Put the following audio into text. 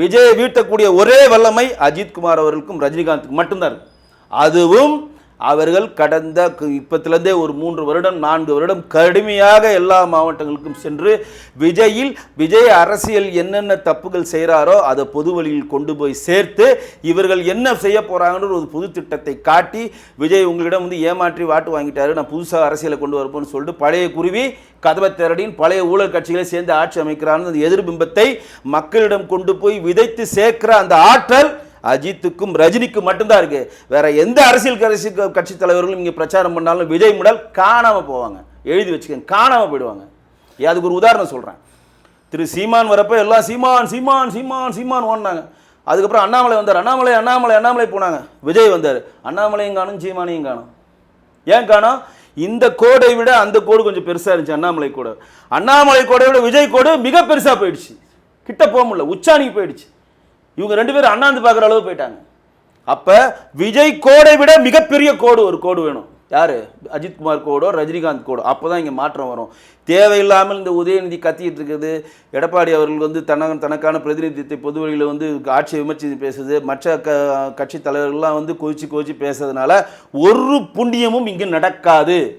விஜயை வீழ்த்தக்கூடிய ஒரே வல்லமை அஜித்குமார் அவர்களுக்கும் ரஜினிகாந்துக்கும் மட்டும்தான் இருக்கு. அதுவும் அவர்கள் கடந்த இப்பத்திலிருந்தே ஒரு 3 வருடம் 4 வருடம் கடுமையாக எல்லா மாவட்டங்களுக்கும் சென்று விஜய் அரசியல் என்னென்ன தப்புகள் செய்கிறாரோ அதை பொது வழியில் கொண்டு போய் சேர்த்து இவர்கள் என்ன செய்ய போகிறாங்கன்ற ஒரு புது திட்டத்தை காட்டி விஜய் உங்களிடம் வந்து ஏமாற்றி வாட்டு வாங்கிட்டாரு, நான் புதுசாக அரசியலை கொண்டு வரப்போன்னு சொல்லிட்டு பழைய குருவி கதவை திரடின் பழைய ஊழல் கட்சிகளை சேர்ந்து ஆட்சி அமைக்கிறான்னு அந்த எதிர்பிம்பத்தை மக்களிடம் கொண்டு போய் விதைத்து சேர்க்கிற அந்த ஆற்றல் அஜித்துக்கும் ரஜினிக்கும் மட்டும்தான் இருக்கு. வேற எந்த அரசியல் கட்சி தலைவர்களும் இங்கே பிரச்சாரம் பண்ணாலும் விஜய் முடல் காணாம போவாங்க. எழுதி வச்சுக்கோங்க, காணாம போயிடுவாங்க. அதுக்கு ஒரு உதாரணம் சொல்றேன். திரு சீமான் வரப்ப எல்லாம் சீமான் சீமான் சீமான் சீமான் ஓடினாங்க. அதுக்கப்புறம் அண்ணாமலை வந்தார், அண்ணாமலை அண்ணாமலை அண்ணாமலை போனாங்க. விஜய் வந்தார், அண்ணாமலையும் காணும் சீமானையும் காணும். ஏன் காணும்? இந்த கோடை விட அந்த கோடு கொஞ்சம் பெருசா இருந்துச்சு. அண்ணாமலை கோடை விட விஜய் கோடு மிக பெருசா போயிடுச்சு. கிட்ட போக முடியல, உச்சாணிக்கு போயிடுச்சு. இவங்க 2 பேரும் அண்ணாந்து பார்க்குற அளவு போயிட்டாங்க. அப்போ விஜய் கோடை விட மிகப்பெரிய கோடு ஒரு கோடு வேணும். யார்? அஜித்குமார் கோடோ ரஜினிகாந்த் கோடோ. அப்போ தான் இங்கே மாற்றம் வரும். தேவையில்லாமல் இந்த உதயநிதி கத்திக்கிட்டு இருக்குது. எடப்பாடி அவர்கள் வந்து தனக்கான பிரதிநிதித்தை பொது வழியில் வந்து ஆட்சியை விமர்சித்து பேசுது. மற்ற கட்சி தலைவர்கள்லாம் வந்து கொதிச்சு பேசுறதுனால ஒரு புண்ணியமும் இங்கே நடக்காது.